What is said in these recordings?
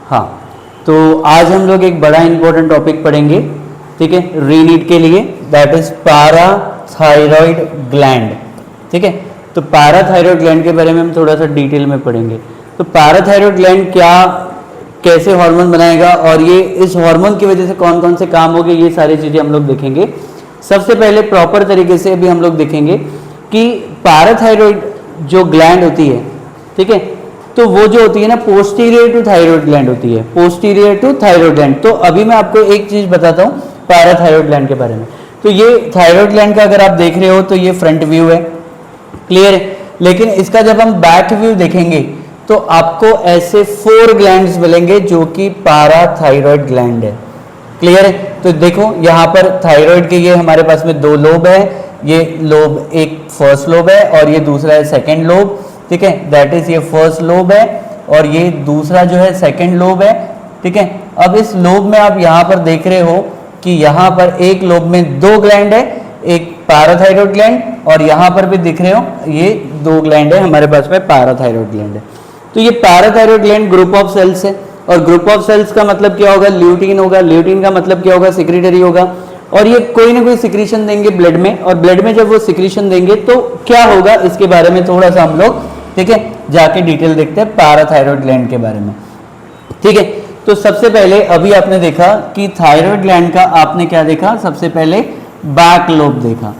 हाँ, तो आज हम लोग एक बड़ा इंपॉर्टेंट टॉपिक पढ़ेंगे, ठीक है, रीनीट के लिए, दैट इज पैराथायरॉयड ग्लैंड। ठीक है, तो पैराथायरॉयड ग्लैंड के बारे में हम थोड़ा सा डिटेल में पढ़ेंगे। तो पैराथायरॉयड ग्लैंड क्या, कैसे हार्मोन बनाएगा और ये इस हार्मोन की वजह से कौन कौन से काम होंगे, ये सारी चीज़ें हम लोग देखेंगे। सबसे पहले प्रॉपर तरीके से अभी हम लोग देखेंगे कि पैराथायरॉयड जो ग्लैंड होती है, ठीक है, तो वो जो होती है ना पोस्टीरियर टू थायरॉयड ग्लैंड होती है, पोस्टीरियर टू थायरॉयड ग्लैंड। तो अभी मैं आपको एक चीज बताता हूँ पैराथायरॉयड ग्लैंड के बारे में। तो ये थायरॉयड ग्लैंड का अगर आप देख रहे हो तो ये फ्रंट व्यू है, क्लियर है। लेकिन इसका जब हम बैक व्यू देखेंगे तो आपको ऐसे 4 ग्लैंड्स मिलेंगे जो कि पैराथायरॉयड ग्लैंड है, क्लियर है। तो देखो यहाँ पर थायरॉयड के ये हमारे पास में 2 लोब है, ये लोब एक फर्स्ट लोब है और ये दूसरा है सेकेंड लोब, ठीक है, दैट इज ये फर्स्ट लोब है और ये दूसरा जो है सेकेंड लोब है, ठीक है। अब इस लोब में आप यहाँ पर देख रहे हो कि यहाँ पर एक लोब में 2 ग्लैंड है, एक पैराथायरॉयड ग्लैंड, और यहाँ पर भी दिख रहे हो ये 2 ग्लैंड है हमारे पास में, पैराथायरॉयड ग्लैंड है। तो ये parathyroid gland group of cells है, और ग्रुप ऑफ सेल्स का मतलब क्या होगा, ल्यूटीन होगा, ल्यूटीन का मतलब क्या होगा, सिक्रेटरी होगा, और ये कोई ना कोई सिक्रीशन देंगे ब्लड में, और ब्लड में जब वो सिक्रीशन देंगे तो क्या होगा इसके बारे में थोड़ा सा हम लोग, ठीक है, जाके डिटेल देखते हैं पैराथायरॉयड ग्लैंड के बारे में, ठीक है। तो सबसे पहले अभी आपने देखा कि थायरॉयड ग्लैंड का आपने क्या देखा, सबसे पहले बैक लोब देखा,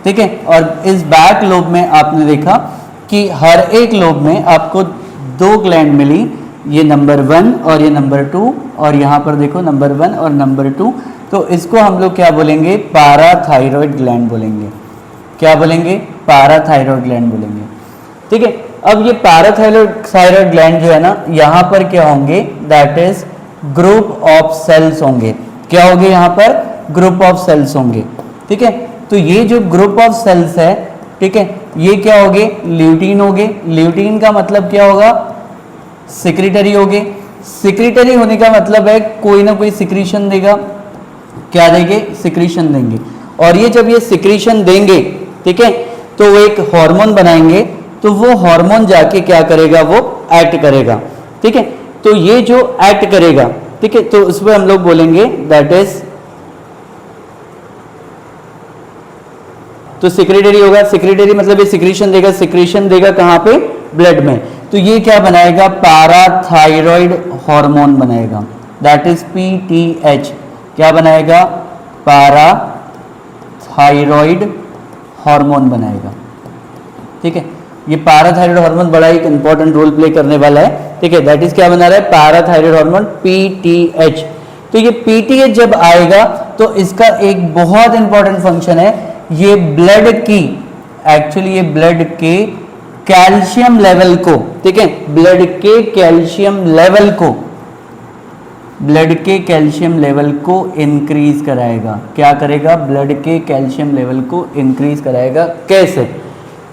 ठीक है, और इस बैक लोब में आपने देखा कि हर एक लोब में आपको 2 ग्लैंड मिली, ये नंबर 1 और ये नंबर 2, और यहाँ पर देखो नंबर 1 और नंबर 2। तो इसको हम लोग क्या बोलेंगे, पैराथायरॉयड ग्लैंड बोलेंगे। क्या बोलेंगे, पैराथायरॉयड ग्लैंड बोलेंगे, ठीक है। अब ये पैराथायरॉयड ग्लैंड जो है ना, यहाँ पर क्या होंगे, that is group of cells होंगे। क्या होंगे यहाँ पर, ग्रुप ऑफ सेल्स होंगे, ठीक है। तो ये जो ग्रुप ऑफ सेल्स है, ठीक है, ये क्या होंगे, ल्यूटीन होंगे। ल्यूटीन का मतलब क्या होगा, सिक्रेटरी होंगे। सिक्रेटरी होने का मतलब है कोई ना कोई सिक्रीशन देगा, क्या देंगे, सिक्रीशन देंगे, और ये जब ये सिक्रीशन देंगे, ठीक है, तो वो एक हार्मोन बनाएंगे, तो वो हार्मोन जाके क्या करेगा, वो एक्ट करेगा, ठीक है। तो ये जो एक्ट करेगा, ठीक है, तो उस पर हम लोग बोलेंगे दैट इज, तो सिक्रेटरी होगा। सिक्रेटरी मतलब ये सिक्रीशन देगा, सिक्रीशन देगा कहां पे, ब्लड में। तो ये क्या बनाएगा, पैराथायरॉयड हार्मोन बनाएगा, दैट इज PTH। क्या बनाएगा, पैराथायरॉयड हार्मोन बनाएगा, ठीक है। ये पैराथायरॉयड हार्मोन बड़ा एक इंपॉर्टेंट रोल प्ले करने वाला है, ठीक है, दैट इज क्या बना रहा है, पैराथायरॉयड हार्मोन PTH। तो ये PTH जब आएगा तो इसका एक बहुत इंपॉर्टेंट फंक्शन है, ये ब्लड की, एक्चुअली ये ब्लड के कैल्शियम लेवल को, ठीक है, ब्लड के कैल्शियम लेवल को, ब्लड के कैल्शियम लेवल को इंक्रीज कराएगा। क्या करेगा, ब्लड के कैल्शियम लेवल को इंक्रीज कराएगा। कैसे,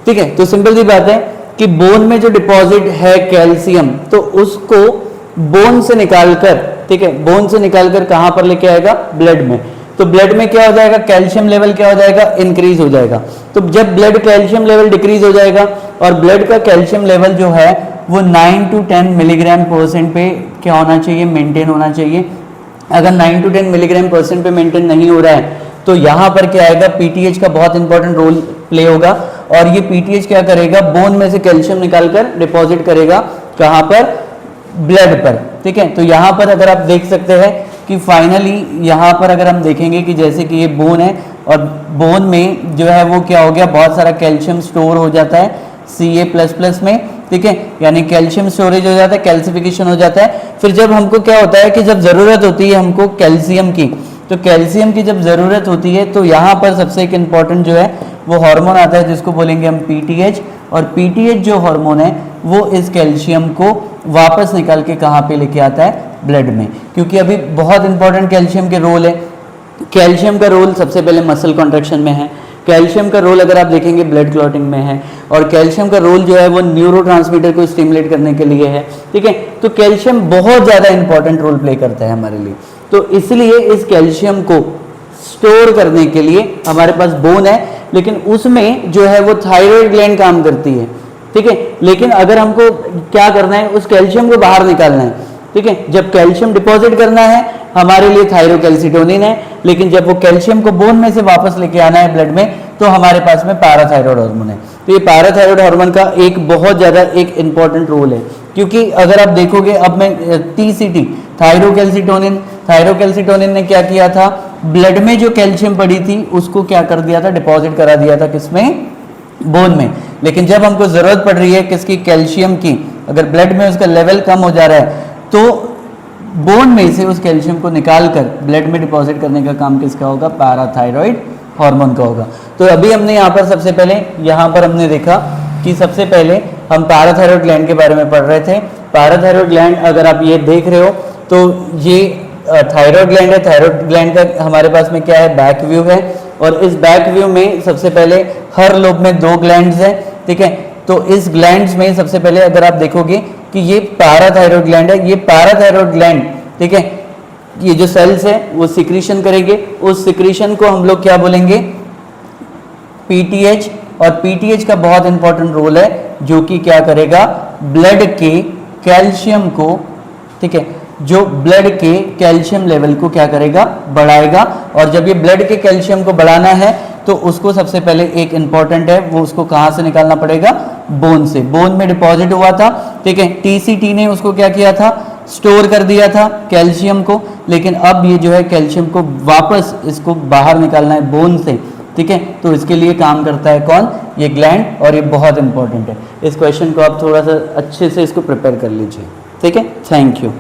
ठीक है, तो सिंपल सी बात है कि बोन में जो डिपॉजिट है कैल्शियम, तो उसको बोन से निकालकर, ठीक है, बोन से निकालकर कहां पर लेके आएगा, ब्लड में। तो ब्लड में क्या हो जाएगा, कैल्शियम लेवल क्या हो जाएगा, इंक्रीज हो जाएगा। तो जब ब्लड कैल्शियम लेवल डिक्रीज हो जाएगा, और ब्लड का कैल्शियम लेवल जो है वो 9 to 10 मिलीग्राम % पे क्या होना चाहिए, मेंटेन होना चाहिए। अगर 9 to 10 मिलीग्राम % पे मेंटेन नहीं हो रहा है तो यहाँ पर क्या आएगा, PTH का बहुत इंपॉर्टेंट रोल प्ले होगा, और ये PTH क्या करेगा, बोन में से कैल्शियम निकालकर डिपॉजिट करेगा कहाँ पर, ब्लड पर, ठीक है। तो यहाँ पर अगर आप देख सकते हैं कि फाइनली यहाँ पर अगर हम देखेंगे कि जैसे कि ये बोन है, और बोन में जो है वो क्या हो गया, बहुत सारा कैल्शियम स्टोर हो जाता है Ca++ में, ठीक है, यानी कैल्शियम स्टोरेज हो जाता है, कैल्सिफिकेशन हो जाता है। फिर जब हमको क्या होता है कि जब ज़रूरत होती है हमको कैल्शियम की, तो कैल्शियम की जब ज़रूरत होती है तो यहाँ पर सबसे एक इम्पॉर्टेंट जो है वो हार्मोन आता है जिसको बोलेंगे हम PTH, और PTH जो हार्मोन है वो इस कैल्शियम को वापस निकाल के कहाँ पे लेके आता है, ब्लड में। क्योंकि अभी बहुत इंपॉर्टेंट कैल्शियम के रोल है। कैल्शियम का रोल सबसे पहले मसल कॉन्ट्रैक्शन में है, कैल्शियम का रोल अगर आप देखेंगे ब्लड क्लॉटिंग में है, और कैल्शियम का रोल जो है वो न्यूरोट्रांसमीटर को स्टिमुलेट करने के लिए है, ठीक है। तो कैल्शियम बहुत ज़्यादा इंपॉर्टेंट रोल प्ले करता है हमारे लिए। तो इसलिए इस कैल्शियम को स्टोर करने के लिए हमारे पास बोन है, लेकिन उसमें जो है वो थायराइड ग्लैंड काम करती है, ठीक है। लेकिन अगर हमको क्या करना है, उस कैल्शियम को बाहर निकालना है, ठीक है। जब कैल्शियम डिपॉजिट करना है हमारे लिए थायरोकैल्सिटोनिन है, लेकिन जब वो कैल्शियम को बोन में से वापस लेके आना है ब्लड में तो हमारे पास में पैराथायरॉयड हार्मोन है। तो ये पैराथायरॉयड हार्मोन का एक बहुत ज़्यादा एक इंपॉर्टेंट रोल है, क्योंकि अगर आप देखोगे अब मैं टीसीटी थायरोकैल्सिटोनिन ने क्या किया था, ब्लड में जो कैल्शियम पड़ी थी उसको क्या कर दिया था, डिपॉजिट करा दिया था किसमें, बोन में। लेकिन जब हमको जरूरत पड़ रही है किसकी, कैल्शियम की, अगर ब्लड में उसका लेवल कम हो जा रहा है तो बोन में से उस कैल्शियम को निकालकर ब्लड में डिपॉजिट करने का काम किसका होगा, पैराथायरॉयड हार्मोन का होगा। तो अभी हमने यहाँ पर सबसे पहले यहाँ पर हमने देखा कि सबसे पहले हम पैराथायरॉयड ग्लैंड के बारे में पढ़ रहे थे। पैराथायरॉयड ग्लैंड अगर आप ये देख रहे हो तो ये थायरॉयड ग्लैंड है। थायरॉयड ग्लैंड का हमारे पास में क्या है, बैक व्यू है, और इस बैक व्यू में सबसे पहले हर लोब में 2 ग्लैंड्स हैं, ठीक है। तो इस ग्लैंड्स में सबसे पहले अगर आप देखोगे कि ये पैराथायरॉयड ग्लैंड है, ये पैराथायरॉयड ग्लैंड, ठीक है, ये जो सेल्स है वो सिक्रीशन करेंगे, उस सिक्रीशन को हम लोग क्या बोलेंगे, पीटीएच। और पीटीएच का बहुत इंपॉर्टेंट रोल है जो कि क्या करेगा, ब्लड के कैल्शियम को, ठीक है, जो ब्लड के कैल्शियम लेवल को क्या करेगा, बढ़ाएगा। और जब ये ब्लड के कैल्शियम को बढ़ाना है तो उसको सबसे पहले एक इंपॉर्टेंट है, वो उसको कहाँ से निकालना पड़ेगा, बोन से। बोन में डिपॉजिट हुआ था, ठीक है, टीसीटी ने उसको क्या किया था, स्टोर कर दिया था कैल्शियम को, लेकिन अब ये जो है कैल्शियम को वापस इसको बाहर निकालना है बोन से, ठीक है। तो इसके लिए काम करता है कौन, ये ग्लैंड, और ये बहुत इंपॉर्टेंट है। इस क्वेश्चन को आप थोड़ा सा अच्छे से इसको प्रिपेयर कर लीजिए, ठीक है। Thank you.